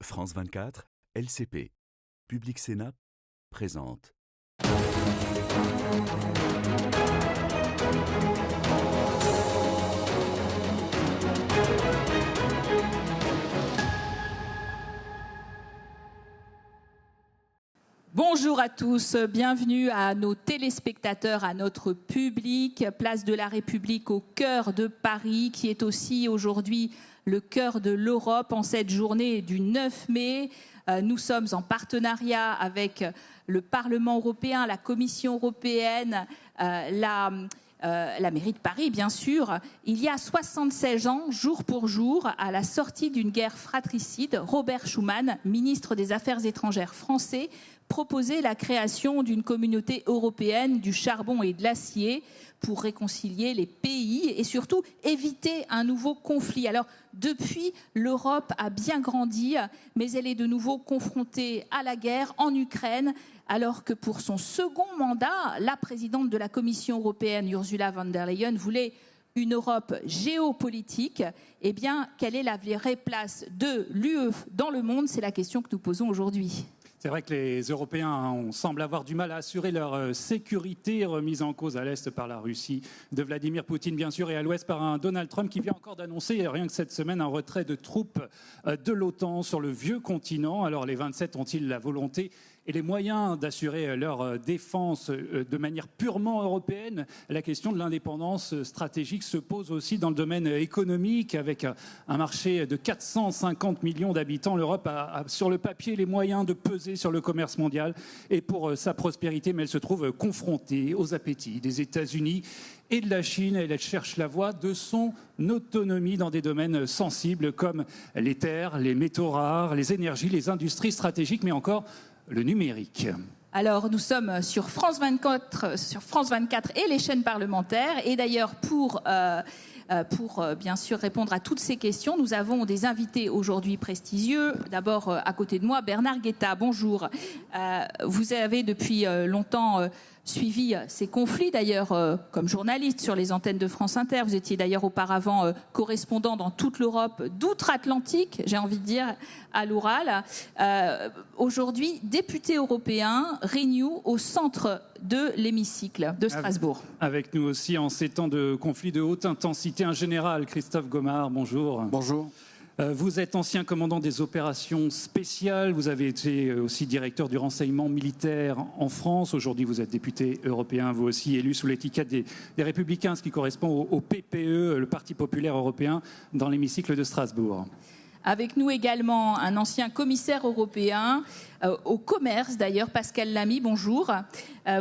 France 24, LCP, Public Sénat, présente. Bonjour à tous, bienvenue à nos téléspectateurs, à notre public, place de la République au cœur de Paris, qui est aussi aujourd'hui le cœur de l'Europe en cette journée du 9 mai. Nous sommes en partenariat avec le Parlement européen, la Commission européenne, la mairie de Paris, bien sûr. Il y a 76 ans, jour pour jour, à la sortie d'une guerre fratricide, Robert Schuman, ministre des Affaires étrangères français, proposait la création d'une communauté européenne du charbon et de l'acier pour réconcilier les pays et surtout éviter un nouveau conflit. Alors, depuis, l'Europe a bien grandi, mais elle est de nouveau confrontée à la guerre en Ukraine, alors que pour son second mandat, la présidente de la Commission européenne, Ursula von der Leyen, voulait une Europe géopolitique. Eh bien, quelle est la vraie place de l'UE dans le monde? C'est la question que nous posons aujourd'hui. C'est vrai que les Européens semblent avoir du mal à assurer leur sécurité, remise en cause à l'Est par la Russie de Vladimir Poutine, bien sûr, et à l'Ouest par un Donald Trump qui vient encore d'annoncer, rien que cette semaine, un retrait de troupes de l'OTAN sur le vieux continent. Alors les 27 ont-ils la volonté et les moyens d'assurer leur défense de manière purement européenne? La question de l'indépendance stratégique se pose aussi dans le domaine économique. Avec un marché de 450 millions d'habitants, l'Europe a sur le papier les moyens de peser sur le commerce mondial et pour sa prospérité, mais elle se trouve confrontée aux appétits des États-Unis et de la Chine. Elle cherche la voie de son autonomie dans des domaines sensibles comme les terres, les métaux rares, les énergies, les industries stratégiques, mais encore le numérique. Alors, nous sommes sur France 24 et les chaînes parlementaires. Et d'ailleurs, pour bien sûr répondre à toutes ces questions, nous avons des invités aujourd'hui prestigieux. D'abord, à côté de moi, Bernard Guetta, bonjour. Vous avez depuis longtemps suivi ces conflits, d'ailleurs, comme journaliste sur les antennes de France Inter. Vous étiez d'ailleurs auparavant correspondant dans toute l'Europe, d'outre-Atlantique, j'ai envie de dire, à l'Oural. Aujourd'hui, député européen, Renew, au centre de l'hémicycle de Strasbourg. Avec nous aussi, en ces temps de conflit de haute intensité, un général, Christophe Gomard, bonjour. Bonjour. Vous êtes ancien commandant des opérations spéciales, vous avez été aussi directeur du renseignement militaire en France. Aujourd'hui, vous êtes député européen, vous aussi élu sous l'étiquette des Républicains, ce qui correspond au PPE, le Parti populaire européen, dans l'hémicycle de Strasbourg. Avec nous également un ancien commissaire européen au commerce, d'ailleurs, Pascal Lamy, bonjour.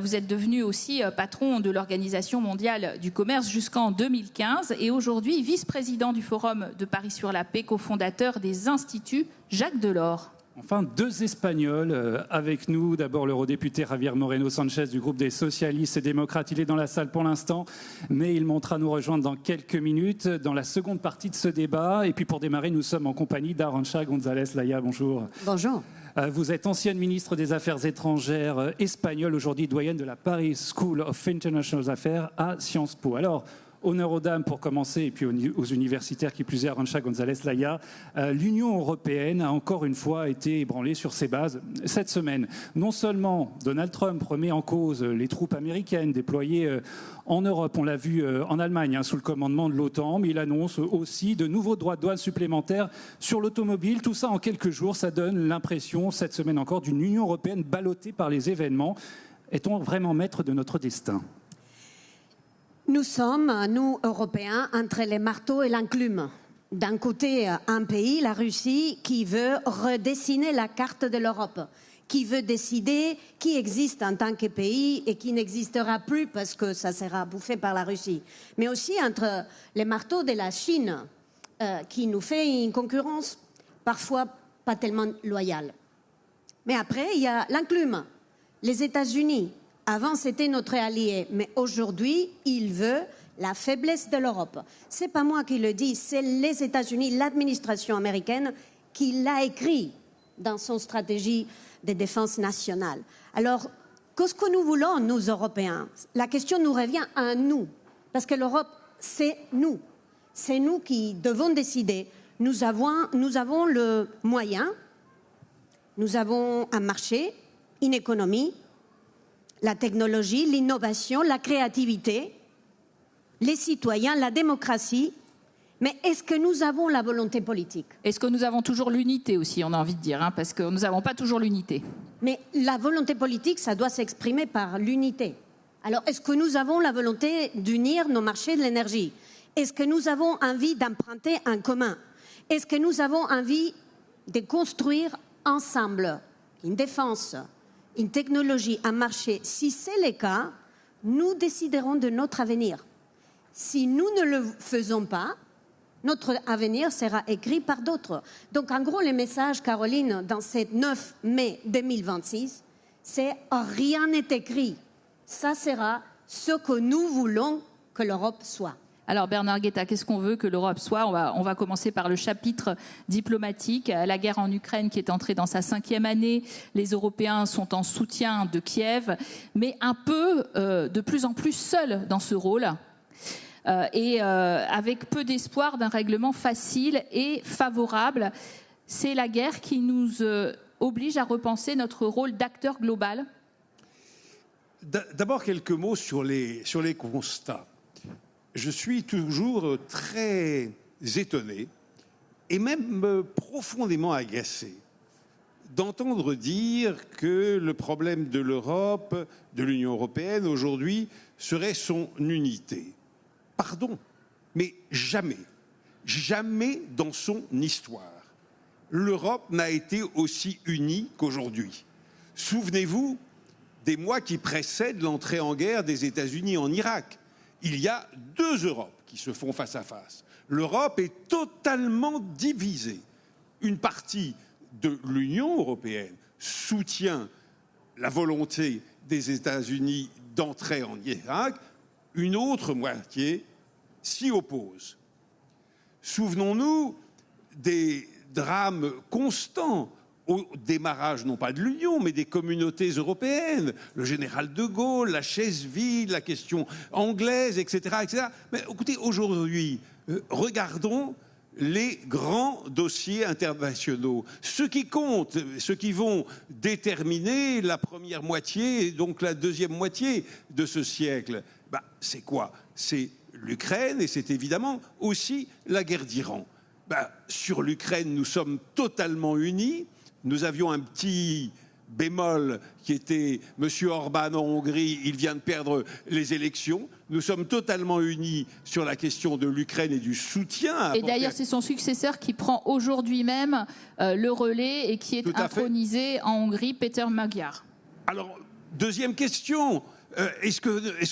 Vous êtes devenu aussi patron de l'Organisation mondiale du commerce jusqu'en 2015 et aujourd'hui vice-président du Forum de Paris sur la paix, cofondateur des Instituts Jacques Delors. Enfin, deux Espagnols avec nous. D'abord, l'eurodéputé Javier Moreno Sanchez du groupe des socialistes et démocrates. Il est dans la salle pour l'instant, mais il montera nous rejoindre dans quelques minutes dans la seconde partie de ce débat. Et puis pour démarrer, nous sommes en compagnie d'Arantxa González Laya. Bonjour. Bonjour. Vous êtes ancienne ministre des Affaires étrangères espagnole, aujourd'hui doyenne de la Paris School of International Affairs à Sciences Po. Alors, honneur aux dames pour commencer, et puis aux universitaires qui plus est, Arantxa González Laya. L'Union européenne a encore une fois été ébranlée sur ses bases cette semaine. Non seulement Donald Trump remet en cause les troupes américaines déployées en Europe, on l'a vu en Allemagne sous le commandement de l'OTAN, mais il annonce aussi de nouveaux droits de douane supplémentaires sur l'automobile. Tout ça en quelques jours, ça donne l'impression, cette semaine encore, d'une Union européenne ballottée par les événements. Est-on vraiment maître de notre destin ? Nous sommes, nous, Européens, entre les marteaux et l'enclume. D'un côté, un pays, la Russie, qui veut redessiner la carte de l'Europe, qui veut décider qui existe en tant que pays et qui n'existera plus parce que ça sera bouffé par la Russie. Mais aussi entre les marteaux de la Chine, qui nous fait une concurrence parfois pas tellement loyale. Mais après, il y a l'enclume, les États-Unis. Avant, c'était notre allié, mais aujourd'hui, il veut la faiblesse de l'Europe. Ce n'est pas moi qui le dis, c'est les États-Unis, l'administration américaine qui l'a écrit dans son stratégie de défense nationale. Alors, qu'est-ce que nous voulons, nous, Européens? La question nous revient à nous, parce que l'Europe, c'est nous. C'est nous qui devons décider. Nous avons le moyen Nous avons un marché, une économie, la technologie, l'innovation, la créativité, les citoyens, la démocratie. Mais est-ce que nous avons la volonté politique? Est-ce que nous avons toujours l'unité aussi, on a envie de dire, hein, parce que nous n'avons pas toujours l'unité. Mais la volonté politique, ça doit s'exprimer par l'unité. Alors, est-ce que nous avons la volonté d'unir nos marchés de l'énergie? Est-ce que nous avons envie d'emprunter en commun? Est-ce que nous avons envie de construire ensemble une défense, une technologie, un marché? Si c'est le cas, nous déciderons de notre avenir. Si nous ne le faisons pas, notre avenir sera écrit par d'autres. Donc, en gros, le message, Caroline, dans ce 9 mai 2026, c'est « rien n'est écrit ». Ça sera ce que nous voulons que l'Europe soit. Alors Bernard Guetta, qu'est-ce qu'on veut que l'Europe soit? On va commencer par le chapitre diplomatique. La guerre en Ukraine qui est entrée dans sa 5e année. Les Européens sont en soutien de Kiev, mais un peu de plus en plus seuls dans ce rôle. Et avec peu d'espoir d'un règlement facile et favorable. C'est la guerre qui nous oblige à repenser notre rôle d'acteur global. D'abord, quelques mots sur les constats. Je suis toujours très étonné et même profondément agacé d'entendre dire que le problème de l'Europe, de l'Union européenne aujourd'hui, serait son unité. Pardon, mais jamais, jamais dans son histoire, l'Europe n'a été aussi unie qu'aujourd'hui. Souvenez-vous des mois qui précèdent l'entrée en guerre des États-Unis en Irak. Il y a 2 Europes qui se font face à face. L'Europe est totalement divisée. Une partie de l'Union européenne soutient la volonté des États-Unis d'entrer en Irak. Une autre moitié s'y oppose. Souvenons-nous des drames constants au démarrage, non pas de l'Union, mais des communautés européennes. Le général de Gaulle, la chaise vide, la question anglaise, etc. etc. Mais écoutez, aujourd'hui, regardons les grands dossiers internationaux. Ceux qui comptent, ceux qui vont déterminer la première moitié et donc la deuxième moitié de ce siècle, c'est quoi? C'est l'Ukraine et c'est évidemment aussi la guerre d'Iran. Sur l'Ukraine, nous sommes totalement unis. Nous avions un petit bémol qui était M. Orban en Hongrie, il vient de perdre les élections. Nous sommes totalement unis sur la question de l'Ukraine et du soutien. Et d'ailleurs, c'est son successeur qui prend aujourd'hui même le relais et qui est intronisé en Hongrie, Péter Magyar. Alors, deuxième question. Est-ce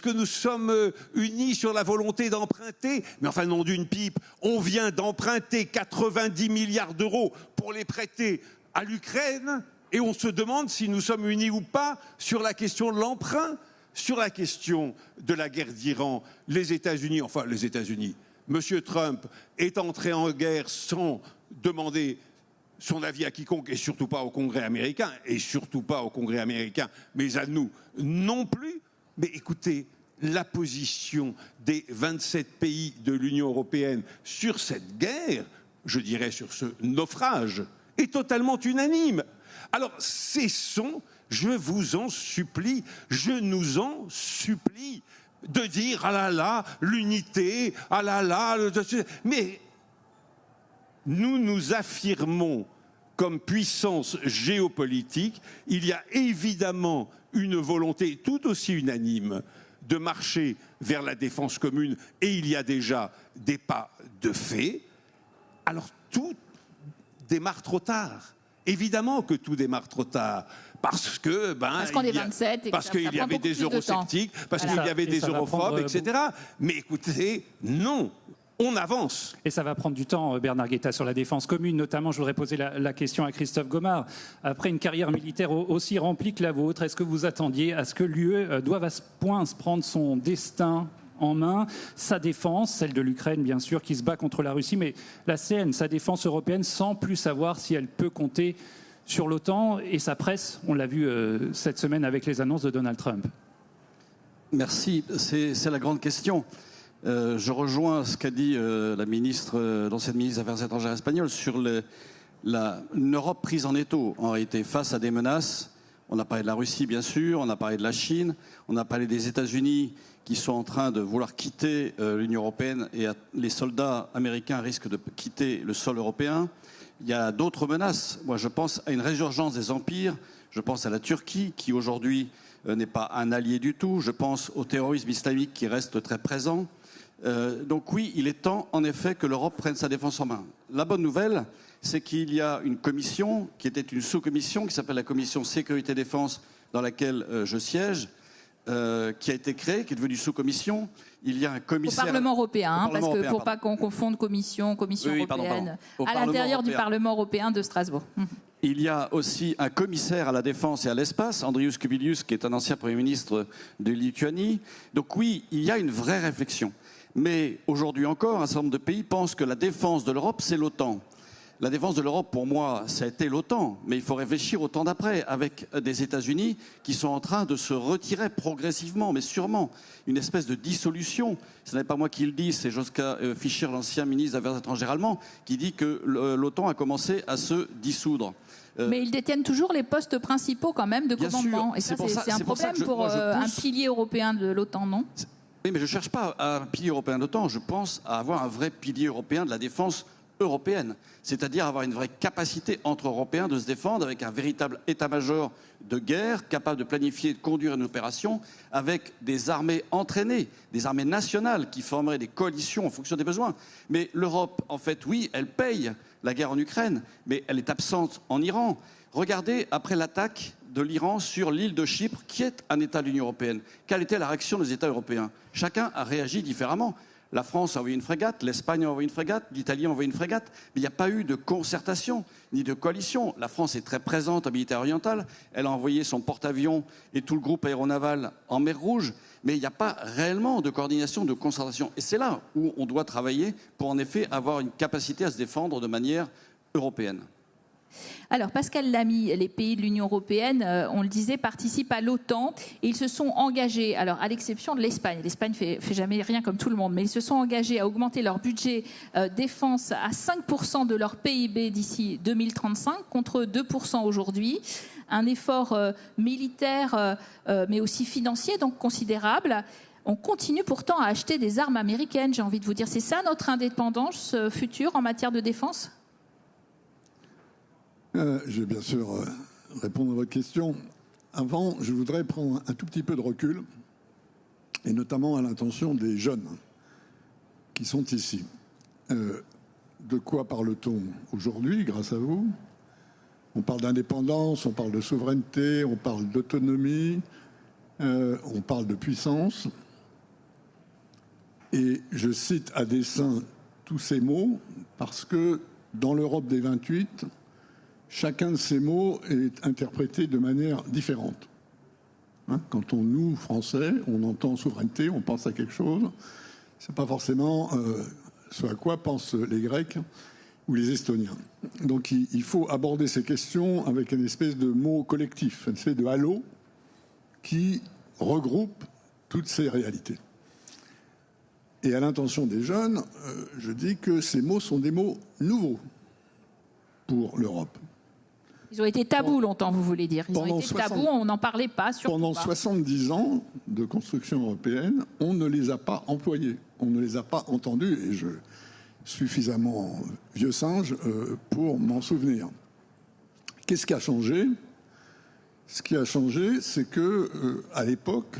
que nous sommes unis sur la volonté d'emprunter? Mais enfin, nom d'une pipe, on vient d'emprunter 90 milliards d'euros pour les prêter à l'Ukraine et on se demande si nous sommes unis ou pas sur la question de l'emprunt, sur la question de la guerre d'Iran. Les États-Unis, M. Trump est entré en guerre sans demander son avis à quiconque et surtout pas au Congrès américain, mais à nous non plus. Mais écoutez, la position des 27 pays de l'Union européenne sur cette guerre, je dirais sur ce naufrage, est totalement unanime. Alors cessons, je vous en supplie, je nous en supplie, de dire ah là là, l'unité, ah là là, mais nous nous affirmons comme puissance géopolitique. Il y a évidemment une volonté tout aussi unanime de marcher vers la défense commune et il y a déjà des pas de fait. Alors tout démarre trop tard. Évidemment que tout démarre trop tard. Parce qu'on est 27 et parce qu'il y avait des eurosceptiques, parce qu'il y avait des europhobes, etc. Mais écoutez, non. On avance. Et ça va prendre du temps, Bernard Guetta, sur la défense commune. Notamment, je voudrais poser la question à Christophe Gomard. Après une carrière militaire aussi remplie que la vôtre, est-ce que vous attendiez à ce que l'UE doive à ce point se prendre son destin en main, sa défense, celle de l'Ukraine bien sûr, qui se bat contre la Russie, mais la sienne, sa défense européenne, sans plus savoir si elle peut compter sur l'OTAN et sa presse? On l'a vu cette semaine avec les annonces de Donald Trump. Merci, c'est la grande question. Je rejoins ce qu'a dit la ministre, l'ancienne ministre des Affaires étrangères espagnole sur une Europe prise en étau, en réalité, face à des menaces. On a parlé de la Russie, bien sûr, on a parlé de la Chine, on a parlé des États-Unis qui sont en train de vouloir quitter l'Union européenne et les soldats américains risquent de quitter le sol européen. Il y a d'autres menaces. Moi, je pense à une résurgence des empires. Je pense à la Turquie, qui aujourd'hui n'est pas un allié du tout. Je pense au terrorisme islamique qui reste très présent. Donc oui, il est temps, en effet, que l'Europe prenne sa défense en main. La bonne nouvelle, c'est qu'il y a une commission, qui était une sous-commission, qui s'appelle la commission Sécurité-Défense, dans laquelle je siège, qui a été créée, qui est devenue sous-commission. Il y a un commissaire... Au Parlement européen, parce que pour pas qu'on confonde commission oui, européenne, pardon. à l'intérieur du Parlement européen de Strasbourg. Il y a aussi un commissaire à la défense et à l'espace, Andrius Kubilius, qui est un ancien Premier ministre de Lituanie. Donc oui, il y a une vraie réflexion. Mais aujourd'hui encore, un certain nombre de pays pensent que la défense de l'Europe, c'est l'OTAN. La défense de l'Europe, pour moi, ça a été l'OTAN. Mais il faut réfléchir au temps d'après, avec des États-Unis qui sont en train de se retirer progressivement, mais sûrement. Une espèce de dissolution. Ce n'est pas moi qui le dis, c'est Joschka Fischer, l'ancien ministre des Affaires étrangères allemand, qui dit que l'OTAN a commencé à se dissoudre. Mais ils détiennent toujours les postes principaux quand même de commandement. Et ça, c'est un problème pour un pilier européen de l'OTAN, non ? Oui, mais je ne cherche pas un pilier européen de l'OTAN. Je pense à avoir un vrai pilier européen de la défense européenne, c'est-à-dire avoir une vraie capacité entre Européens de se défendre avec un véritable état-major de guerre capable de planifier et de conduire une opération avec des armées entraînées, des armées nationales qui formeraient des coalitions en fonction des besoins. Mais l'Europe, en fait, oui, elle paye la guerre en Ukraine, mais elle est absente en Iran. Regardez, après l'attaque de l'Iran sur l'île de Chypre, qui est un État de l'Union européenne, quelle était la réaction des États européens? Chacun a réagi différemment. La France a envoyé une frégate, l'Espagne a envoyé une frégate, l'Italie a envoyé une frégate, mais il n'y a pas eu de concertation ni de coalition. La France est très présente en militaire oriental, elle a envoyé son porte-avions et tout le groupe aéronaval en mer Rouge, mais il n'y a pas réellement de coordination, de concertation. Et c'est là où on doit travailler pour en effet avoir une capacité à se défendre de manière européenne. Alors, Pascal Lamy, les pays de l'Union européenne, on le disait, participent à l'OTAN et ils se sont engagés, alors à l'exception de l'Espagne, l'Espagne fait jamais rien comme tout le monde, mais ils se sont engagés à augmenter leur budget défense à 5% de leur PIB d'ici 2035 contre 2% aujourd'hui. Un effort militaire mais aussi financier, donc considérable. On continue pourtant à acheter des armes américaines, j'ai envie de vous dire. C'est ça notre indépendance future en matière de défense ? Je vais bien sûr répondre à votre question. Avant, je voudrais prendre un tout petit peu de recul, et notamment à l'intention des jeunes qui sont ici. De quoi parle-t-on aujourd'hui, grâce à vous? On parle d'indépendance, on parle de souveraineté, on parle d'autonomie, on parle de puissance. Et je cite à dessein tous ces mots parce que dans l'Europe des 28, chacun de ces mots est interprété de manière différente. Quand nous, Français, on entend souveraineté, on pense à quelque chose. Ce n'est pas forcément ce à quoi pensent les Grecs ou les Estoniens. Donc il faut aborder ces questions avec une espèce de mot collectif, une espèce de halo qui regroupe toutes ces réalités. Et à l'intention des jeunes, je dis que ces mots sont des mots nouveaux pour l'Europe. Ils ont été tabous longtemps, vous voulez dire. Ils ont été tabous, on n'en parlait pas. Pendant 70 ans de construction européenne, on ne les a pas employés, on ne les a pas entendus, et je suis suffisamment vieux singe pour m'en souvenir. Qu'est-ce qui a changé? Ce qui a changé, c'est que à l'époque,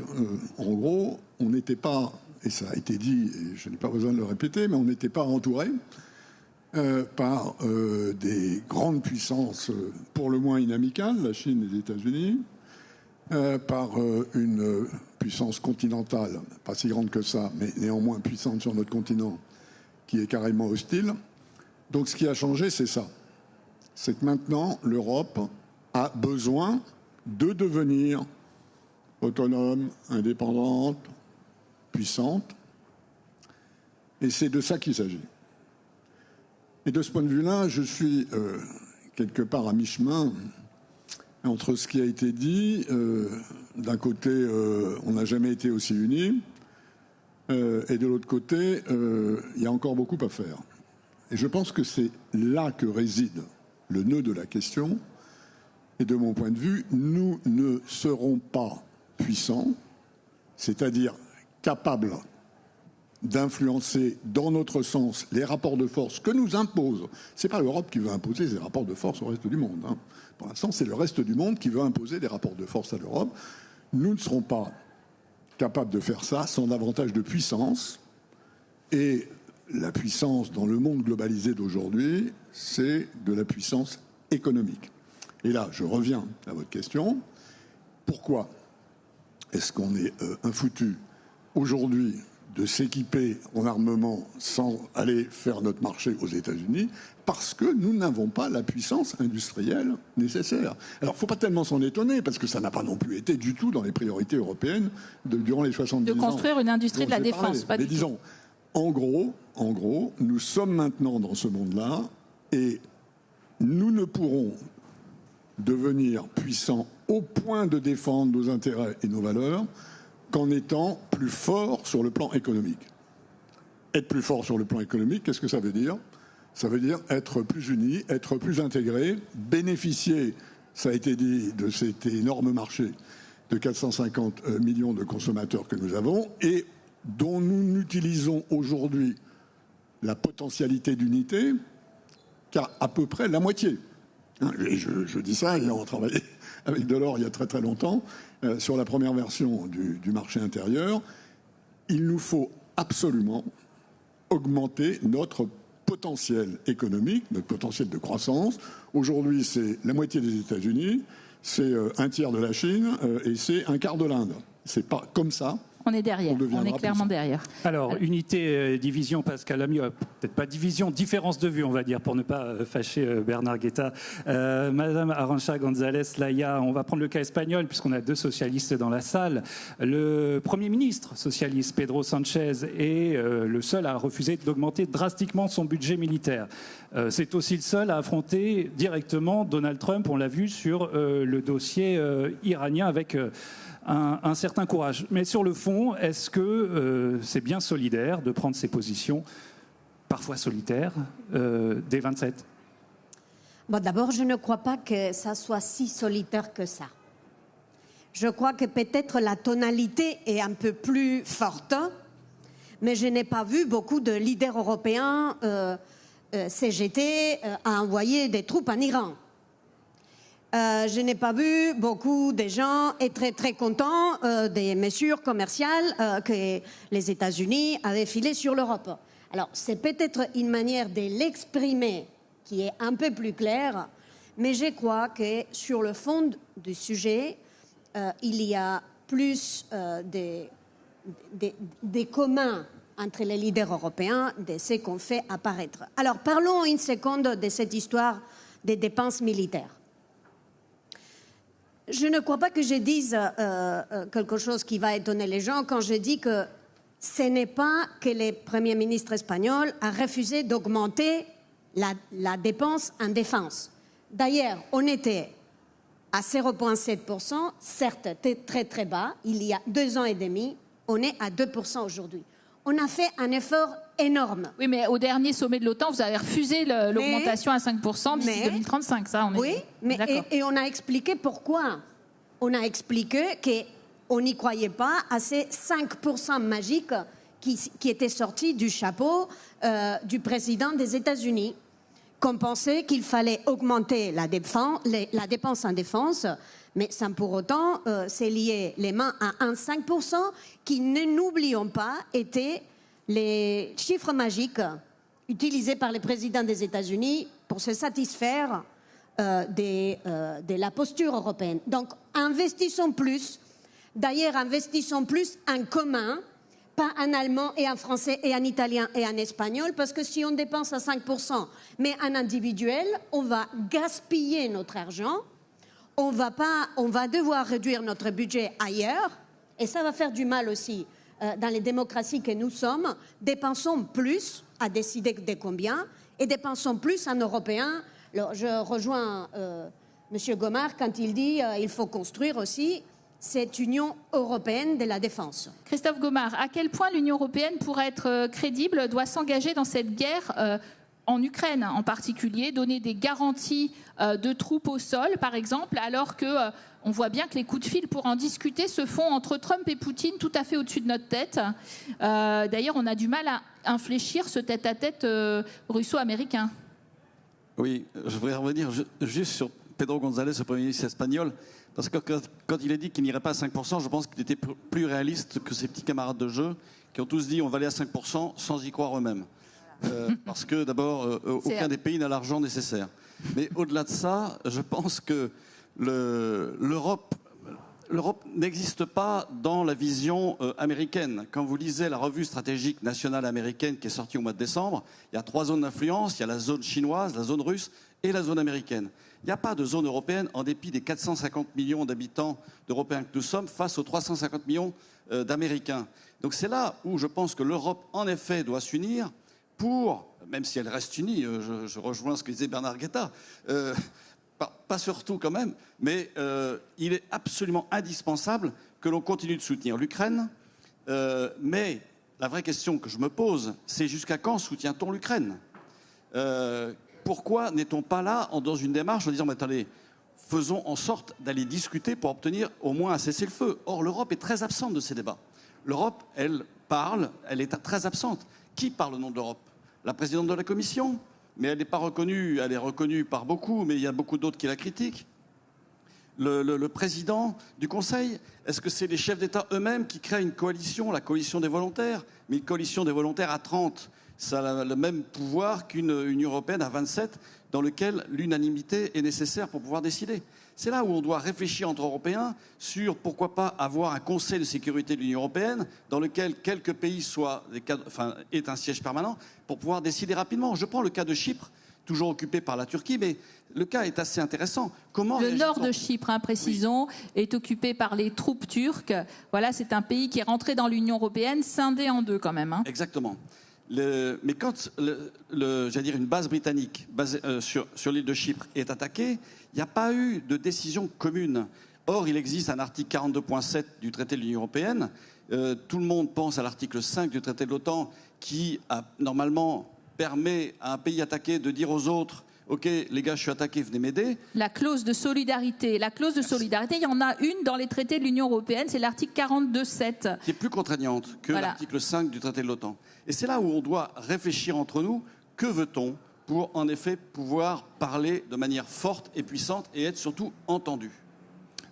en gros, on n'était pas, et ça a été dit, et je n'ai pas besoin de le répéter, mais on n'était pas entouré par des grandes puissances pour le moins inamicales, la Chine et les États-Unis, par une puissance continentale, pas si grande que ça, mais néanmoins puissante sur notre continent, qui est carrément hostile. Donc ce qui a changé, c'est ça. C'est que maintenant, l'Europe a besoin de devenir autonome, indépendante, puissante. Et c'est de ça qu'il s'agit. Et de ce point de vue-là, je suis quelque part à mi-chemin entre ce qui a été dit. D'un côté, on n'a jamais été aussi unis. Et de l'autre côté, il y a encore beaucoup à faire. Et je pense que c'est là que réside le nœud de la question. Et de mon point de vue, nous ne serons pas puissants, c'est-à-dire capables d'influencer dans notre sens les rapports de force que nous impose. Ce n'est pas l'Europe qui veut imposer ces rapports de force au reste du monde. Hein. Pour l'instant, c'est le reste du monde qui veut imposer des rapports de force à l'Europe. Nous ne serons pas capables de faire ça sans davantage de puissance. Et la puissance dans le monde globalisé d'aujourd'hui, c'est de la puissance économique. Et là, je reviens à votre question. Pourquoi est-ce qu'on est infoutu aujourd'hui de s'équiper en armement sans aller faire notre marché aux États-Unis? Parce que nous n'avons pas la puissance industrielle nécessaire. Alors, il ne faut pas tellement s'en étonner, parce que ça n'a pas non plus été du tout dans les priorités européennes durant les 70 ans. De construire une industrie de la défense, pas du tout. Mais disons, en gros, nous sommes maintenant dans ce monde-là, et nous ne pourrons devenir puissants au point de défendre nos intérêts et nos valeurs qu'en étant plus forts sur le plan économique. Être plus fort sur le plan économique, qu'est-ce que ça veut dire? Ça veut dire être plus unis, être plus intégrés, bénéficier, ça a été dit, de cet énorme marché de 450 millions de consommateurs que nous avons et dont nous n'utilisons aujourd'hui la potentialité d'unité qu'à à peu près la moitié. Je dis ça ayant travaillé avec Delors il y a très très longtemps sur la première version du marché intérieur. Il nous faut absolument augmenter notre potentiel économique, notre potentiel de croissance. Aujourd'hui, c'est la moitié des États-Unis, c'est un tiers de la Chine et c'est un quart de l'Inde. C'est pas comme ça. On est derrière, on est clairement derrière. Alors, unité, division, Pascal Lamy, peut-être pas division, différence de vue, on va dire, pour ne pas fâcher Bernard Guetta. Madame Arantxa González Laya, on va prendre le cas espagnol, puisqu'on a 2 socialistes dans la salle. Le Premier ministre socialiste, Pedro Sánchez, est le seul à refuser d'augmenter drastiquement son budget militaire. C'est aussi le seul à affronter directement Donald Trump, on l'a vu sur le dossier iranien avec... un certain courage. Mais sur le fond, est-ce que c'est bien solidaire de prendre ces positions, parfois solitaires, des 27 ? Bon, d'abord, je ne crois pas que ça soit si solitaire que ça. Je crois que peut-être la tonalité est un peu plus forte, mais je n'ai pas vu beaucoup de leaders européens CGT à envoyer des troupes en Iran. Je n'ai pas vu beaucoup de gens être très contents des mesures commerciales que les États-Unis avaient filées sur l'Europe. Alors, c'est peut-être une manière de l'exprimer qui est un peu plus claire, mais je crois que sur le fond du sujet, il y a plus des communs entre les leaders européens de ce qu'on fait apparaître. Alors, parlons une seconde de cette histoire des dépenses militaires. Je ne crois pas que je dise quelque chose qui va étonner les gens quand je dis que ce n'est pas que le Premier ministre espagnol a refusé d'augmenter la dépense en défense. D'ailleurs, on était à 0,7%, certes très très bas, il y a 2 ans et demi, on est à 2% aujourd'hui. On a fait un effort énorme. Oui, mais au dernier sommet de l'OTAN, vous avez refusé l'augmentation à 5% d'ici 2035. Ça, on est, oui, mais et on a expliqué pourquoi. On a expliqué qu'on n'y croyait pas à ces 5% magiques qui étaient sortis du chapeau du président des États-Unis, qu'on pensait qu'il fallait augmenter la dépense en défense, mais sans pour autant se lier les mains à un 5% qui, ne n'oublions pas, étaient les chiffres magiques utilisés par le président des États-Unis pour se satisfaire de la posture européenne. Donc, investissons plus. D'ailleurs, investissons plus en commun, pas en allemand et en français et en italien et en espagnol, parce que si on dépense à 5%, mais en individuel, on va gaspiller notre argent, on va devoir réduire notre budget ailleurs, et ça va faire du mal aussi dans les démocraties que nous sommes. Dépensons plus, à décider de combien, et dépensons plus en Européens. Alors, je rejoins M. Gomard quand il dit qu'il faut construire aussi cette Union européenne de la défense. Christophe Gomard, à quel point l'Union européenne, pour être crédible, doit s'engager dans cette guerre en Ukraine en particulier, donner des garanties de troupes au sol, par exemple, alors que on voit bien que les coups de fil pour en discuter se font entre Trump et Poutine tout à fait au-dessus de notre tête. D'ailleurs, on a du mal à infléchir ce tête-à-tête russo-américain. Oui, je voudrais revenir juste sur Pedro González, le Premier ministre espagnol, parce que quand il a dit qu'il n'irait pas à 5%, je pense qu'il était plus réaliste que ses petits camarades de jeu, qui ont tous dit on va aller à 5% sans y croire eux-mêmes. Parce que d'abord, aucun des pays n'a l'argent nécessaire. Mais au-delà de ça, je pense que l'Europe n'existe pas dans la vision américaine. Quand vous lisez la revue stratégique nationale américaine qui est sortie au mois de décembre, il y a 3 zones d'influence, il y a la zone chinoise, la zone russe et la zone américaine. Il n'y a pas de zone européenne en dépit des 450 millions d'habitants d'Européens que nous sommes face aux 350 millions d'Américains. Donc c'est là où je pense que l'Europe, en effet, doit s'unir pour, même si elle reste unie, je rejoins ce que disait Bernard Guetta, pas surtout quand même, mais il est absolument indispensable que l'on continue de soutenir l'Ukraine. Mais la vraie question que je me pose, c'est jusqu'à quand soutient-on l'Ukraine ? Pourquoi n'est-on pas là dans une démarche en disant, mais attendez, faisons en sorte d'aller discuter pour obtenir au moins un cessez-le-feu. Or, l'Europe est très absente de ces débats. L'Europe, elle parle, elle est très absente. Qui parle au nom de l'Europe ? La présidente de la Commission ? Mais elle n'est pas reconnue, elle est reconnue par beaucoup, mais il y a beaucoup d'autres qui la critiquent. Le président du Conseil, est-ce que c'est les chefs d'État eux-mêmes qui créent une coalition, la coalition des volontaires ? Mais une coalition des volontaires à 30, ça a le même pouvoir qu'une Union européenne à 27, dans lequel l'unanimité est nécessaire pour pouvoir décider. C'est là où on doit réfléchir entre Européens sur pourquoi pas avoir un Conseil de sécurité de l'Union européenne dans lequel quelques pays aient un siège permanent pour pouvoir décider rapidement. Je prends le cas de Chypre, toujours occupé par la Turquie, mais le cas est assez intéressant. Le nord de Chypre, précisons, est occupé par les troupes turques. Voilà, c'est un pays qui est rentré dans l'Union européenne, scindé en deux quand même. Exactement. Mais quand une base britannique basée sur l'île de Chypre est attaquée, il n'y a pas eu de décision commune. Or, il existe un article 42.7 du traité de l'Union européenne. Tout le monde pense à l'article 5 du traité de l'OTAN qui, normalement, permet à un pays attaqué de dire aux autres « Ok, les gars, je suis attaqué, venez m'aider ». La clause de solidarité. La clause de solidarité, il y en a une dans les traités de l'Union européenne, c'est l'article 42.7. Qui est plus contraignante que l'article 5 du traité de l'OTAN. Et c'est là où on doit réfléchir entre nous, que veut-on pour en effet pouvoir parler de manière forte et puissante et être surtout entendu.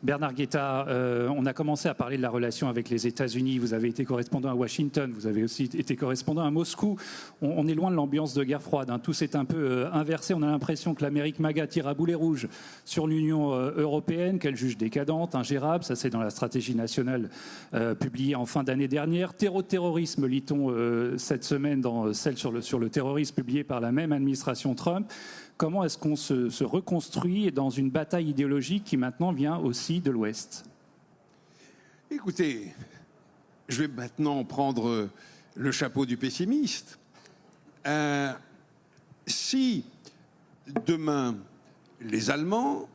Bernard Guetta, on a commencé à parler de la relation avec les États-Unis. Vous avez été correspondant à Washington, vous avez aussi été correspondant à Moscou. On est loin de l'ambiance de guerre froide. Tout s'est un peu inversé. On a l'impression que l'Amérique MAGA tire à boulet rouge sur l'Union européenne, qu'elle juge décadente, ingérable. Ça, c'est dans la stratégie nationale publiée en fin d'année dernière. Terrorisme, lit-on cette semaine dans celle sur le terrorisme publiée par la même administration Trump. Comment est-ce qu'on se reconstruit dans une bataille idéologique qui maintenant vient aussi de l'Ouest ? Écoutez, je vais maintenant prendre le chapeau du pessimiste. Si demain, les Allemands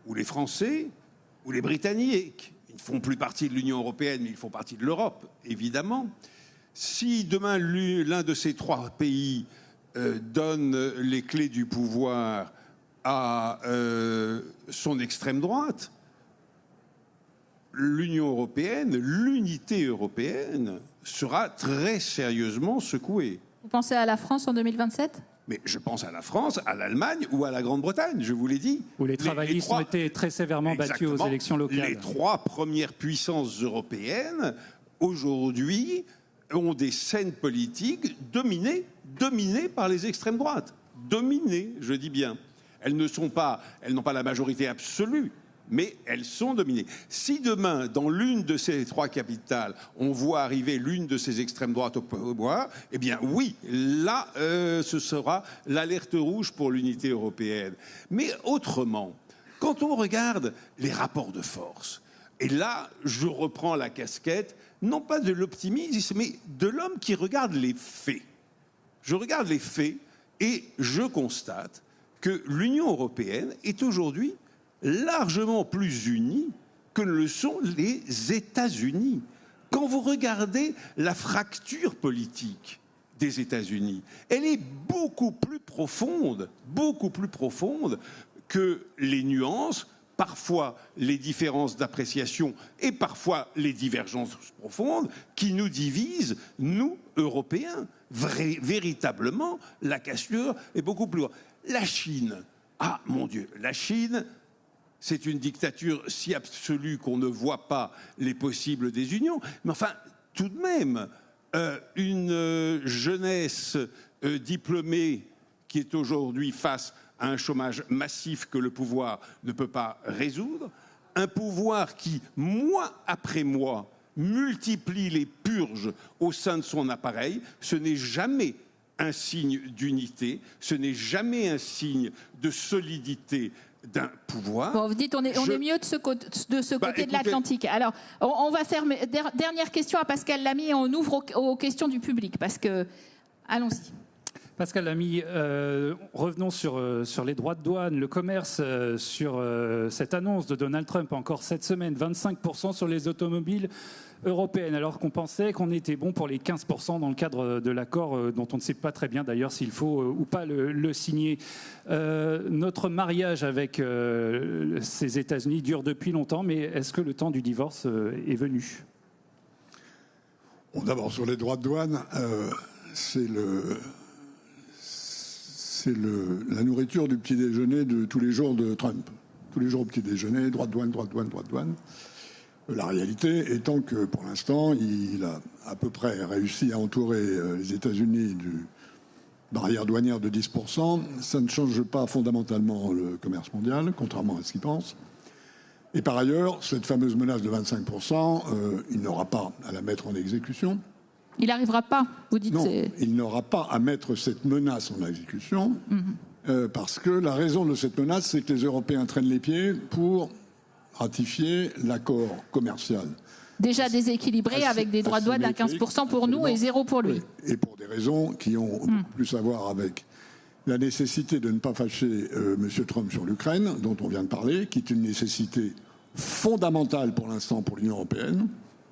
ou les Français ou les Britanniques, ils ne font plus partie de l'Union européenne, mais ils font partie de l'Europe, évidemment, si demain l'un de ces 3 pays donne les clés du pouvoir à son extrême droite, l'Union européenne, l'unité européenne sera très sérieusement secouée. Vous pensez à la France en 2027 ? Mais je pense à la France, à l'Allemagne ou à la Grande-Bretagne, je vous l'ai dit. Où les travaillistes ont été très sévèrement battus aux élections locales. Les 3 premières puissances européennes, aujourd'hui, ont des scènes politiques dominées par les extrêmes droites. Dominées, je dis bien. Elles n'ont pas la majorité absolue, mais elles sont dominées. Si demain, dans l'une de ces 3 capitales, on voit arriver l'une de ces extrêmes droites au pouvoir, eh bien oui, là, ce sera l'alerte rouge pour l'unité européenne. Mais autrement, quand on regarde les rapports de force, et là, je reprends la casquette, non pas de l'optimisme, mais de l'homme qui regarde les faits. Je regarde les faits et je constate que l'Union européenne est aujourd'hui largement plus unie que ne le sont les États-Unis. Quand vous regardez la fracture politique des États-Unis. Elle est beaucoup plus profonde que les nuances, parfois les différences d'appréciation et parfois les divergences profondes qui nous divisent, nous, Européens. Véritablement, la cassure est beaucoup plus grande. La Chine, ah mon Dieu, la Chine, c'est une dictature si absolue qu'on ne voit pas les possibles des unions. Mais enfin, tout de même, une jeunesse diplômée qui est aujourd'hui face à un chômage massif que le pouvoir ne peut pas résoudre, un pouvoir qui, mois après mois, multiplie les purges au sein de son appareil, ce n'est jamais un signe d'unité, ce n'est jamais un signe de solidité d'un pouvoir. Bon, vous dites on est mieux de ce côté de l'Atlantique. Alors, on va faire dernière question à Pascal Lamy et on ouvre aux questions du public parce que allons-y. Pascal Lamy, revenons sur les droits de douane, le commerce, sur cette annonce de Donald Trump encore cette semaine, 25% sur les automobiles européennes, alors qu'on pensait qu'on était bon pour les 15% dans le cadre de l'accord dont on ne sait pas très bien d'ailleurs s'il faut ou pas le signer. Notre mariage avec ces États-Unis dure depuis longtemps, mais est-ce que le temps du divorce est venu ? Bon, d'abord, sur les droits de douane, c'est la nourriture du petit déjeuner de tous les jours de Trump. Tous les jours au petit déjeuner, droit de douane, droit de douane, droit de douane. La réalité étant que pour l'instant, il a à peu près réussi à entourer les États-Unis d'une barrière douanière de 10%. Ça ne change pas fondamentalement le commerce mondial, contrairement à ce qu'il pense. Et par ailleurs, cette fameuse menace de 25%, il n'aura pas à la mettre en exécution. Il n'arrivera pas, vous dites. Non, il n'aura pas à mettre cette menace en exécution, parce que la raison de cette menace, c'est que les Européens traînent les pieds pour ratifier l'accord commercial. Déjà déséquilibré avec des droits de douane à 15% pour nous et 0 pour lui. Oui. Et pour des raisons qui ont plus à voir avec la nécessité de ne pas fâcher M. Trump sur l'Ukraine, dont on vient de parler, qui est une nécessité fondamentale pour l'instant pour l'Union européenne,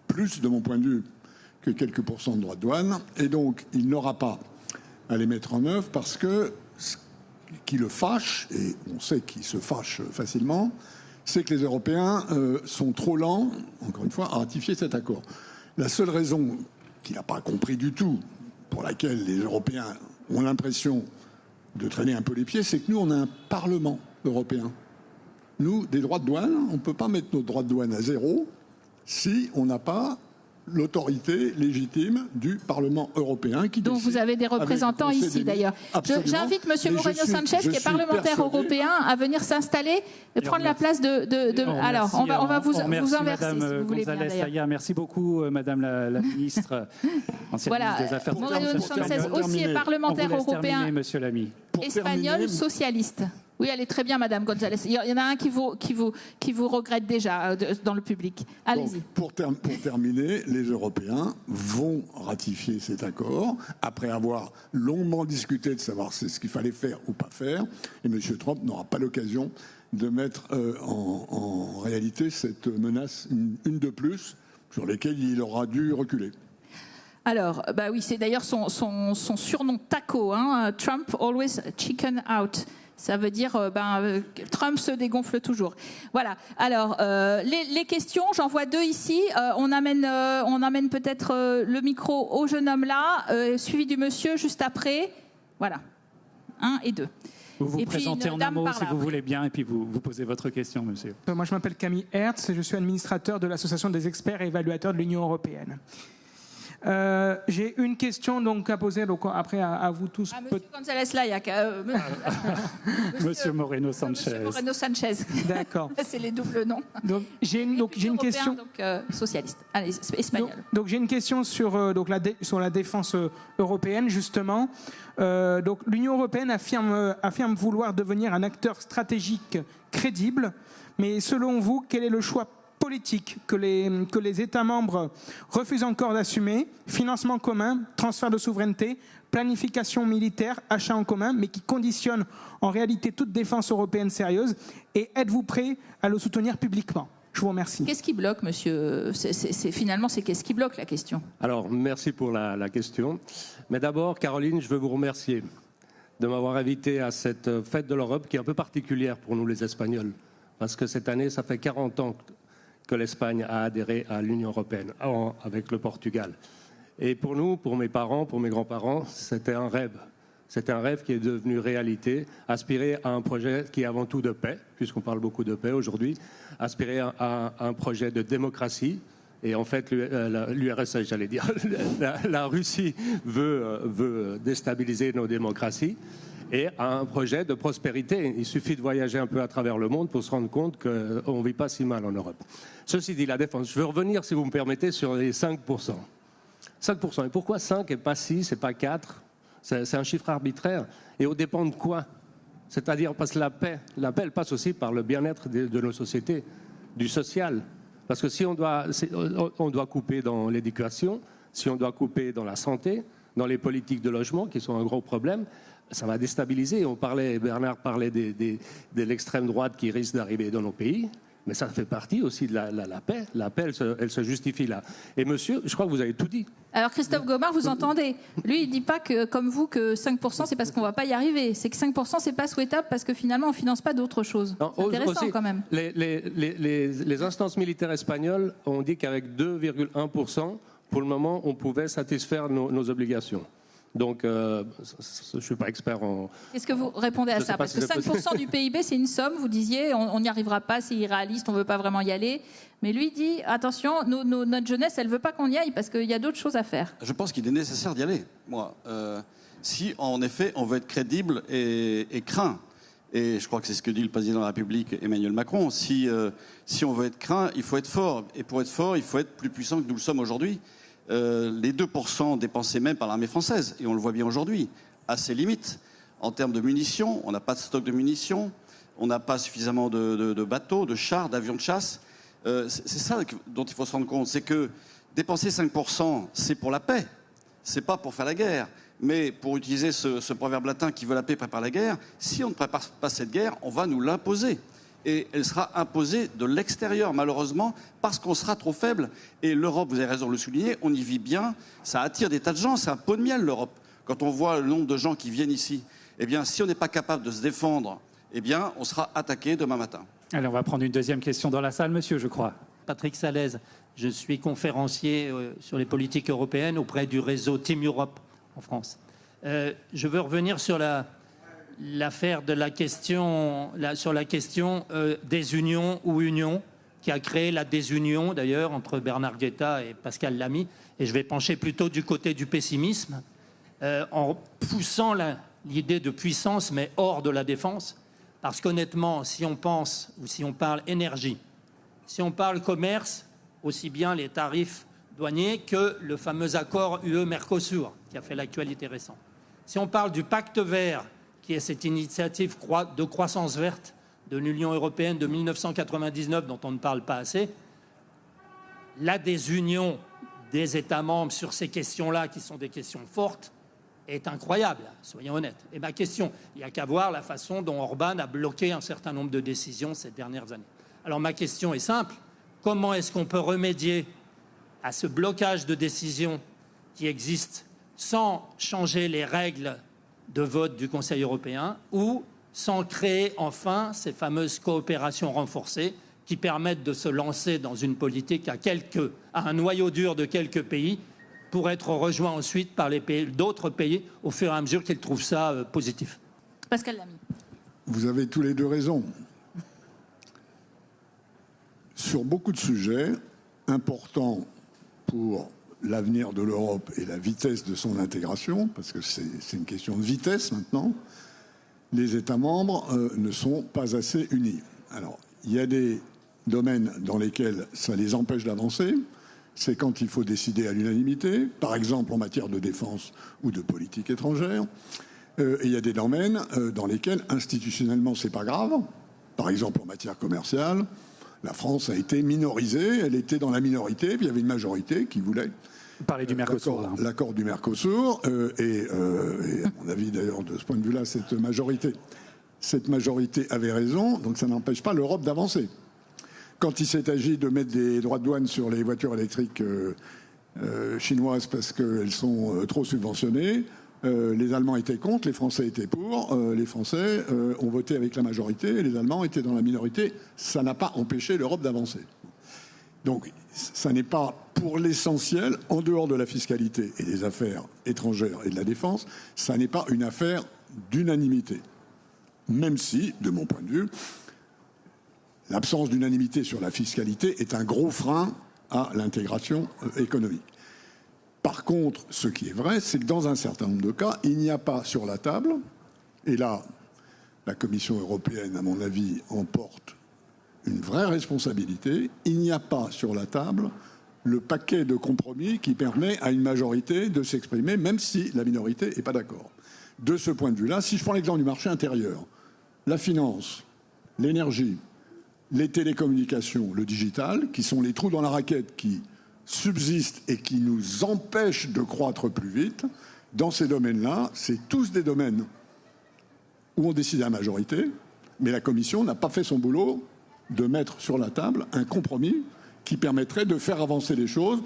plus de mon point de vue que quelques pourcents de droits de douane. Et donc, il n'aura pas à les mettre en œuvre parce que ce qui le fâche, et on sait qu'il se fâche facilement, c'est que les Européens sont trop lents, encore une fois, à ratifier cet accord. La seule raison qu'il n'a pas compris du tout, pour laquelle les Européens ont l'impression de traîner un peu les pieds, c'est que nous, on a un Parlement européen. Nous, des droits de douane, on ne peut pas mettre nos droits de douane à zéro si on n'a pas l'autorité légitime du Parlement européen qui Donc vous avez des représentants ici d'ailleurs. J'invite M. Moreno Sanchez, qui est parlementaire européen, à venir s'installer et prendre la place de... Alors, on va vous inverser si vous voulez bien d'ailleurs. Merci beaucoup Madame la ministre, ancienne ministre des Affaires étrangères. Moreno Sanchez aussi est parlementaire européen, Monsieur Lamy. espagnol, socialiste. Oui, elle est très bien, Madame González. Il y en a un qui vous regrette déjà dans le public. Allez-y. Pour terminer, les Européens vont ratifier cet accord après avoir longuement discuté de savoir ce qu'il fallait faire ou pas faire. Et M. Trump n'aura pas l'occasion de mettre en réalité cette menace, une de plus, sur lesquelles il aura dû reculer. Alors, bah oui, c'est d'ailleurs son surnom taco, hein, Trump always chicken out. Ça veut dire Trump se dégonfle toujours. Voilà. Alors, les questions, j'en vois deux ici. On amène peut-être le micro au jeune homme là, suivi du monsieur juste après. Voilà. 1 et 2. Vous vous présentez en un mot si vous voulez bien, et puis vous posez votre question, monsieur. Moi, je m'appelle Camille Hertz et je suis administrateur de l'Association des experts et évaluateurs de l'Union européenne. J'ai une question donc à poser donc après à vous tous. Monsieur González Layac. Monsieur Moreno Sanchez. Monsieur Moreno Sanchez. D'accord. C'est les doubles noms. Donc j'ai une question. Donc socialiste. Allez, espagnol. Donc j'ai une question sur la défense européenne justement. Donc l'Union européenne affirme vouloir devenir un acteur stratégique crédible. Mais selon vous, quel est le choix politique que les États membres refusent encore d'assumer, financement commun, transfert de souveraineté, planification militaire, achat en commun, mais qui conditionne en réalité toute défense européenne sérieuse? Et êtes-vous prêt à le soutenir publiquement? Je vous remercie. Qu'est-ce qui bloque, monsieur? Finalement, c'est qu'est-ce qui bloque, la question? Alors, merci pour la question. Mais d'abord, Caroline, je veux vous remercier de m'avoir invité à cette fête de l'Europe qui est un peu particulière pour nous, les Espagnols. Parce que cette année, ça fait 40 ans que l'Espagne a adhéré à l'Union européenne, avec le Portugal. Et pour nous, pour mes parents, pour mes grands-parents, c'était un rêve. C'était un rêve qui est devenu réalité, aspirer à un projet qui est avant tout de paix, puisqu'on parle beaucoup de paix aujourd'hui, aspirer à un projet de démocratie. Et en fait, l'URSS, j'allais dire, la Russie veut déstabiliser nos démocraties, et à un projet de prospérité. Il suffit de voyager un peu à travers le monde pour se rendre compte qu'on ne vit pas si mal en Europe. Ceci dit, la défense. Je veux revenir, si vous me permettez, sur les 5%. 5%. Et pourquoi 5 et pas 6 et pas 4 ? C'est un chiffre arbitraire. Et au dépend de quoi ? C'est-à-dire parce que la paix, elle passe aussi par le bien-être de nos sociétés, du social. Parce que si on doit couper dans l'éducation, si on doit couper dans la santé, dans les politiques de logement, qui sont un gros problème, ça va déstabiliser. Bernard parlait de l'extrême droite qui risque d'arriver dans nos pays, mais ça fait partie aussi de la paix. La paix, elle se justifie là. Et monsieur, je crois que vous avez tout dit. Alors Christophe Gomard, vous entendez? Lui, il ne dit pas que, comme vous, que 5%, c'est parce qu'on ne va pas y arriver. C'est que 5%, c'est pas souhaitable parce que finalement, on ne finance pas d'autres choses. C'est intéressant aussi, quand même. Les instances militaires espagnoles ont dit qu'avec 2,1%, pour le moment, on pouvait satisfaire nos obligations. Donc, je ne suis pas expert en... Qu'est-ce que vous répondez à ça? Parce que 5% du PIB, c'est une somme, vous disiez, on n'y arrivera pas, c'est irréaliste, on ne veut pas vraiment y aller. Mais lui dit, attention, notre jeunesse, elle ne veut pas qu'on y aille parce qu'il y a d'autres choses à faire. Je pense qu'il est nécessaire d'y aller, moi. Si, en effet, on veut être crédible et craint, et je crois que c'est ce que dit le président de la République, Emmanuel Macron, si on veut être craint, il faut être fort. Et pour être fort, il faut être plus puissant que nous le sommes aujourd'hui. Les 2% dépensés même par l'armée française, et on le voit bien aujourd'hui, à ses limites. En termes de munitions, on n'a pas de stock de munitions, on n'a pas suffisamment de bateaux, de chars, d'avions de chasse. C'est ça dont il faut se rendre compte, c'est que dépenser 5%, c'est pour la paix, c'est pas pour faire la guerre. Mais pour utiliser ce proverbe latin qui veut la paix prépare la guerre, si on ne prépare pas cette guerre, on va nous l'imposer. Et elle sera imposée de l'extérieur, malheureusement, parce qu'on sera trop faible. Et l'Europe, vous avez raison de le souligner, on y vit bien, ça attire des tas de gens, c'est un pot de miel, l'Europe. Quand on voit le nombre de gens qui viennent ici, eh bien, si on n'est pas capable de se défendre, eh bien, on sera attaqué demain matin. Allez, on va prendre une deuxième question dans la salle, monsieur, je crois. Patrick Salaise, je suis conférencier sur les politiques européennes auprès du réseau Team Europe en France. Je veux revenir sur l'affaire de la question, sur la question désunion ou union, qui a créé la désunion d'ailleurs entre Bernard Guetta et Pascal Lamy. Et je vais pencher plutôt du côté du pessimisme, en poussant l'idée de puissance, mais hors de la défense. Parce qu'honnêtement, si on pense, ou si on parle énergie, si on parle commerce, aussi bien les tarifs douaniers que le fameux accord UE-Mercosur, qui a fait l'actualité récente. Si on parle du pacte vert, qui est cette initiative de croissance verte de l'Union européenne de 1999 dont on ne parle pas assez, la désunion des États membres sur ces questions-là, qui sont des questions fortes, est incroyable, soyons honnêtes. Et ma question, il n'y a qu'à voir la façon dont Orban a bloqué un certain nombre de décisions ces dernières années. Alors ma question est simple, comment est-ce qu'on peut remédier à ce blocage de décisions qui existe sans changer les règles de vote du Conseil européen ou sans créer enfin ces fameuses coopérations renforcées qui permettent de se lancer dans une politique à un noyau dur de quelques pays pour être rejoint ensuite par d'autres pays au fur et à mesure qu'ils trouvent ça positif. Pascal Lamy. Vous avez tous les deux raison. Sur beaucoup de sujets importants pour l'avenir de l'Europe et la vitesse de son intégration, parce que c'est une question de vitesse maintenant, les États membres ne sont pas assez unis. Alors, il y a des domaines dans lesquels ça les empêche d'avancer, c'est quand il faut décider à l'unanimité, par exemple en matière de défense ou de politique étrangère, et il y a des domaines dans lesquels institutionnellement c'est pas grave, par exemple en matière commerciale, la France a été minorisée, elle était dans la minorité, puis il y avait une majorité qui voulait parler du Mercosur. L'accord du Mercosur, et à mon avis d'ailleurs de ce point de vue-là, cette majorité avait raison, donc ça n'empêche pas l'Europe d'avancer. Quand il s'est agi de mettre des droits de douane sur les voitures électriques chinoises parce qu'elles sont trop subventionnées, les Allemands étaient contre, les Français étaient pour. Les Français ont voté avec la majorité et les Allemands étaient dans la minorité. Ça n'a pas empêché l'Europe d'avancer. Donc, ça n'est pas pour l'essentiel, en dehors de la fiscalité et des affaires étrangères et de la défense, ça n'est pas une affaire d'unanimité. Même si, de mon point de vue, l'absence d'unanimité sur la fiscalité est un gros frein à l'intégration économique. Par contre, ce qui est vrai, c'est que dans un certain nombre de cas, il n'y a pas sur la table, et là, la Commission européenne, à mon avis, en porte une vraie responsabilité, il n'y a pas sur la table le paquet de compromis qui permet à une majorité de s'exprimer, même si la minorité n'est pas d'accord. De ce point de vue-là, si je prends l'exemple du marché intérieur, la finance, l'énergie, les télécommunications, le digital, qui sont les trous dans la raquette qui subsistent et qui nous empêchent de croître plus vite, dans ces domaines-là, c'est tous des domaines où on décide à la majorité, mais la Commission n'a pas fait son boulot de mettre sur la table un compromis qui permettrait de faire avancer les choses.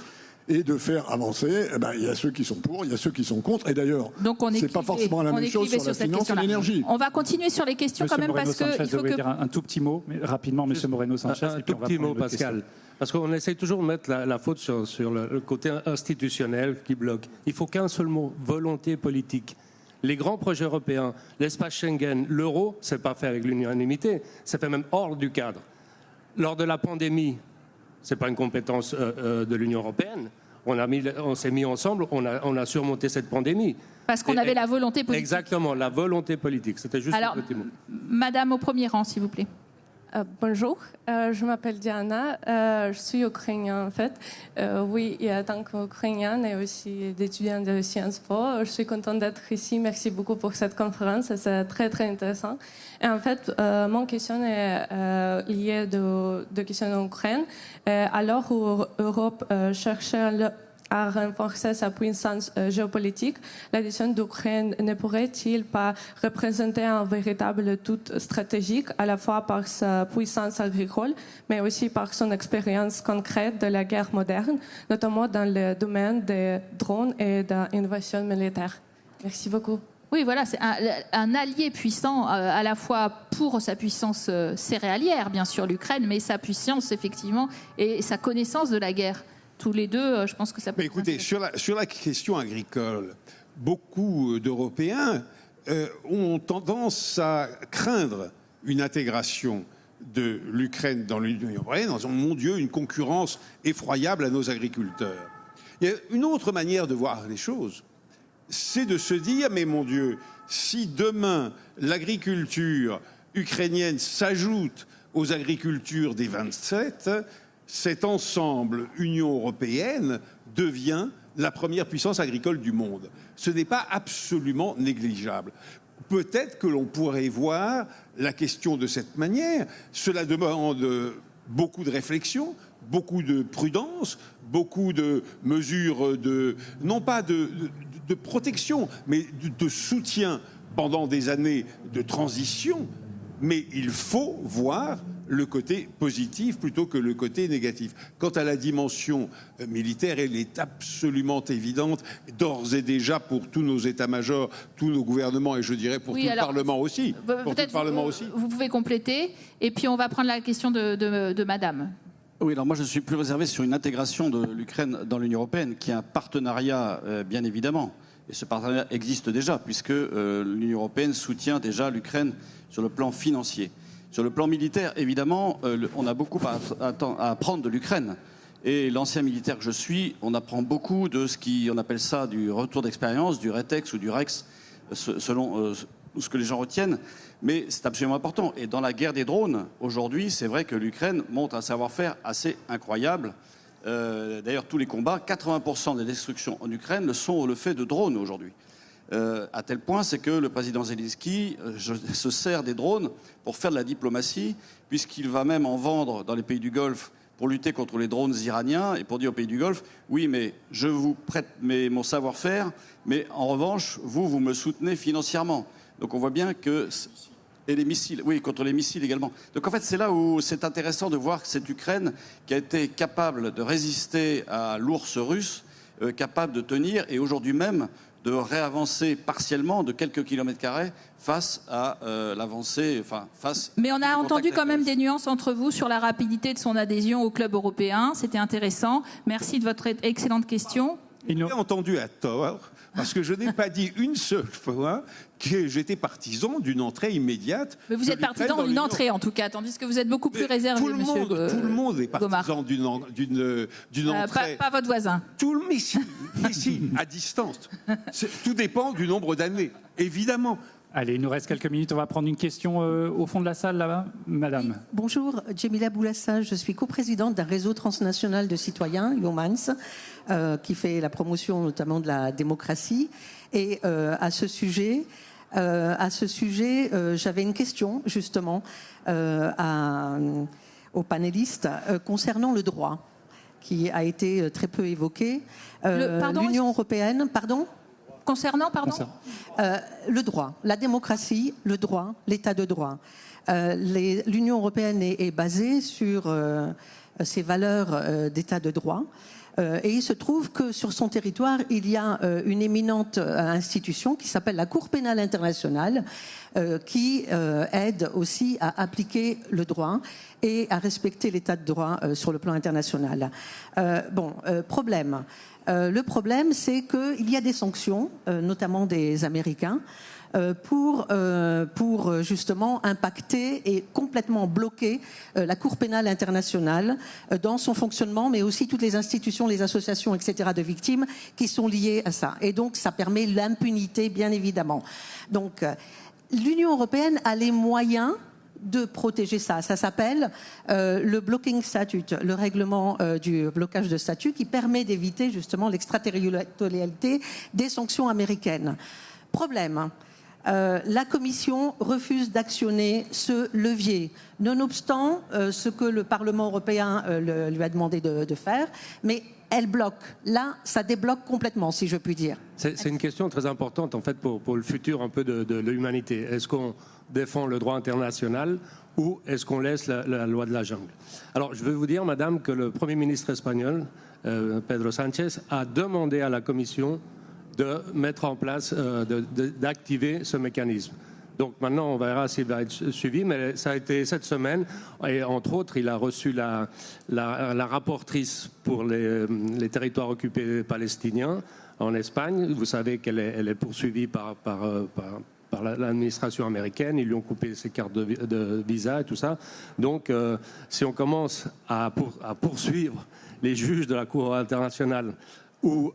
Et de faire avancer, il y a ceux qui sont pour, il y a ceux qui sont contre. Et d'ailleurs, ce n'est pas forcément la même chose sur la finance et l'énergie. On va continuer sur les questions Monsieur quand même Moreno parce que... Sanchez, dire un tout petit mot, mais rapidement, Monsieur Moreno Sanchez. Un tout petit mot, Pascal. Parce qu'on essaie toujours de mettre la faute sur le côté institutionnel qui bloque. Il faut qu'un seul mot, volonté politique. Les grands projets européens, l'espace Schengen, l'euro, ce n'est pas fait avec l'unanimité, c'est fait même hors du cadre. Lors de la pandémie, ce n'est pas une compétence de l'Union européenne. On s'est mis ensemble, on a surmonté cette pandémie. Parce qu'on avait la volonté politique. Exactement, la volonté politique. C'était juste un petit mot. Madame au premier rang, s'il vous plaît. Bonjour, je m'appelle Diana, je suis ukrainienne en fait. Oui, et en tant qu'ukrainienne et aussi d'étudiante de Sciences Po, je suis contente d'être ici. Merci beaucoup pour cette conférence, c'est très très intéressant. Et en fait, mon question est liée de questions en Ukraine. Alors où l'Europe cherchait à renforcer sa puissance géopolitique, l'adhésion d'Ukraine ne pourrait-il pas représenter un véritable atout stratégique, à la fois par sa puissance agricole, mais aussi par son expérience concrète de la guerre moderne, notamment dans le domaine des drones et de l'innovation militaire? Merci beaucoup. Oui, voilà, c'est un allié puissant, à la fois pour sa puissance céréalière, bien sûr, l'Ukraine, mais sa puissance, effectivement, et sa connaissance de la guerre. Tous les deux, je pense que ça peut... Mais écoutez, sur la question agricole, beaucoup d'Européens ont tendance à craindre une intégration de l'Ukraine dans l'Union européenne en disant « Mon Dieu, une concurrence effroyable à nos agriculteurs ». Il y a une autre manière de voir les choses, c'est de se dire « Mais mon Dieu, si demain l'agriculture ukrainienne s'ajoute aux agricultures des 27, cet ensemble Union européenne devient la première puissance agricole du monde. Ce n'est pas absolument négligeable. Peut-être que l'on pourrait voir la question de cette manière. Cela demande beaucoup de réflexion, beaucoup de prudence, beaucoup de mesures non pas de protection, mais de soutien pendant des années de transition. Mais il faut voir le côté positif plutôt que le côté négatif. Quant à la dimension militaire, elle est absolument évidente, d'ores et déjà pour tous nos états-majors, tous nos gouvernements, et je dirais pour tout le Parlement aussi. Vous pouvez compléter, et puis on va prendre la question de Madame. Oui, alors moi je suis plus réservé sur une intégration de l'Ukraine dans l'Union européenne, qui est un partenariat, bien évidemment. Et ce partenariat existe déjà, puisque l'Union européenne soutient déjà l'Ukraine sur le plan financier. Sur le plan militaire, évidemment, on a beaucoup à apprendre de l'Ukraine. Et l'ancien militaire que je suis, on apprend beaucoup de ce qu'on appelle ça du retour d'expérience, du RETEX ou du REX, selon ce que les gens retiennent. Mais c'est absolument important. Et dans la guerre des drones, aujourd'hui, c'est vrai que l'Ukraine montre un savoir-faire assez incroyable. D'ailleurs, tous les combats, 80% des destructions en Ukraine le sont le fait de drones aujourd'hui. À tel point, c'est que le président Zelensky se sert des drones pour faire de la diplomatie, puisqu'il va même en vendre dans les pays du Golfe pour lutter contre les drones iraniens et pour dire aux pays du Golfe, oui, mais je vous prête mon savoir-faire, mais en revanche, vous me soutenez financièrement. Donc on voit bien que... Et les missiles, oui, contre les missiles également. Donc en fait, c'est là où c'est intéressant de voir que cette Ukraine, qui a été capable de résister à l'ours russe, capable de tenir, et aujourd'hui même de réavancer partiellement de quelques kilomètres carrés face à l'avancée, enfin face. Mais on a entendu quand même des nuances entre vous sur la rapidité de son adhésion au club européen. C'était intéressant. Merci de votre excellente question. Il n'a entendu à tort, parce que je n'ai pas dit une seule fois que j'étais partisan d'une entrée immédiate. Mais vous êtes partisan d'une entrée, en tout cas, tandis que vous êtes beaucoup plus réservé, monsieur Tout le monde est partisan d'une entrée. Pas votre voisin. Mais si, à distance. Tout dépend du nombre d'années, évidemment. Allez, il nous reste quelques minutes. On va prendre une question au fond de la salle, là-bas. Madame. Oui, bonjour, Djemila Boulassa. Je suis coprésidente d'un réseau transnational de citoyens, Humans, qui fait la promotion notamment de la démocratie. Et à ce sujet, j'avais une question, justement, aux panélistes concernant le droit, qui a été très peu évoqué. L'Union européenne... Pardon ? Concernant, pardon ? Le droit, la démocratie, le droit, l'état de droit. L'Union européenne est basée sur ses valeurs d'état de droit. Et il se trouve que sur son territoire, il y a une éminente institution qui s'appelle la Cour pénale internationale, qui aide aussi à appliquer le droit et à respecter l'état de droit sur le plan international. Problème. Le problème, c'est qu'il y a des sanctions, notamment des Américains, pour justement impacter et complètement bloquer la Cour pénale internationale dans son fonctionnement, mais aussi toutes les institutions, les associations, etc. de victimes qui sont liées à ça. Et donc, ça permet l'impunité, bien évidemment. Donc, l'Union européenne a les moyens de protéger ça. Ça s'appelle le blocking statute, le règlement du blocage de statut qui permet d'éviter justement l'extraterritorialité des sanctions américaines. Problème. La Commission refuse d'actionner ce levier, nonobstant ce que le Parlement européen lui a demandé de faire, mais elle bloque. Là, ça débloque complètement, si je puis dire. C'est une question très importante, en fait, pour le futur un peu de l'humanité. Est-ce qu'on défend le droit international ou est-ce qu'on laisse la loi de la jungle? Alors, je veux vous dire, madame, que le Premier ministre espagnol, Pedro Sánchez, a demandé à la Commission de mettre en place, d'activer ce mécanisme. Donc maintenant, on verra s'il va être suivi, mais ça a été cette semaine, et entre autres, il a reçu la rapportrice pour les territoires occupés palestiniens en Espagne. Vous savez qu'elle est poursuivie par l'administration américaine. Ils lui ont coupé ses cartes de visa et tout ça. Donc, si on commence à poursuivre les juges de la Cour internationale ou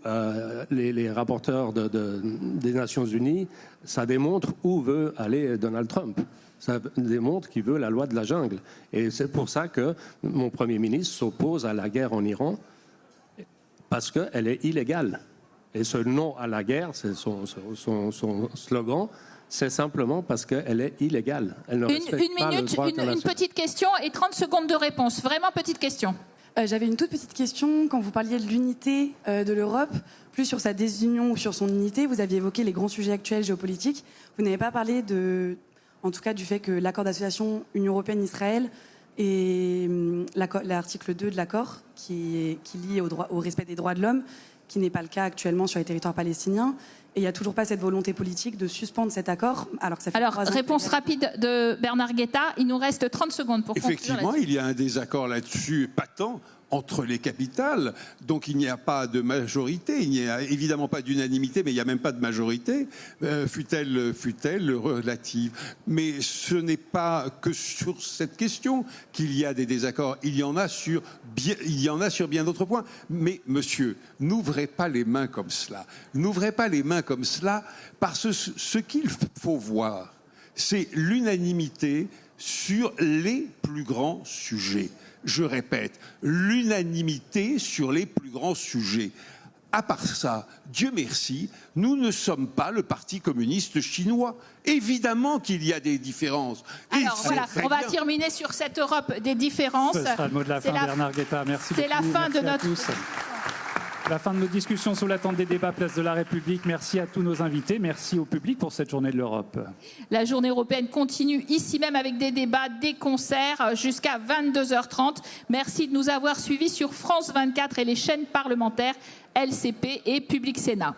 les rapporteurs des Nations Unies, ça démontre où veut aller Donald Trump. Ça démontre qu'il veut la loi de la jungle. Et c'est pour ça que mon Premier ministre s'oppose à la guerre en Iran, parce qu'elle est illégale. Et ce non à la guerre, c'est son slogan, c'est simplement parce qu'elle est illégale. Elle ne respecte pas le droit international. Une petite question et 30 secondes de réponse. Vraiment petite question. J'avais une toute petite question. Quand vous parliez de l'unité de l'Europe, plus sur sa désunion ou sur son unité, vous aviez évoqué les grands sujets actuels géopolitiques. Vous n'avez pas parlé en tout cas du fait que l'accord d'association Union européenne-Israël et l'article 2 de l'accord qui lie au respect des droits de l'homme, qui n'est pas le cas actuellement sur les territoires palestiniens. Et il n'y a toujours pas cette volonté politique de suspendre cet accord. Alors, ça fait réponse rapide de Bernard Guetta. Il nous reste 30 secondes pour conclure. Effectivement, il y a un désaccord là-dessus patent entre les capitales. Donc il n'y a pas de majorité, il n'y a évidemment pas d'unanimité, mais il n'y a même pas de majorité, fût-elle relative. Mais ce n'est pas que sur cette question qu'il y a des désaccords. Il y en a sur bien d'autres points. Mais monsieur, n'ouvrez pas les mains comme cela. N'ouvrez pas les mains comme cela, parce que ce qu'il faut voir, c'est l'unanimité sur les plus grands sujets. Je répète, l'unanimité sur les plus grands sujets. À part ça, Dieu merci, nous ne sommes pas le Parti communiste chinois. Évidemment qu'il y a des différences. Alors voilà, on va terminer sur cette Europe des différences. Ce sera le mot de la fin, Bernard Guetta. Merci beaucoup. C'est la fin de notre... La fin de nos discussions sous l'attente des débats, place de la République. Merci à tous nos invités. Merci au public pour cette journée de l'Europe. La journée européenne continue ici même avec des débats, des concerts jusqu'à 22h30. Merci de nous avoir suivis sur France 24 et les chaînes parlementaires LCP et Public Sénat.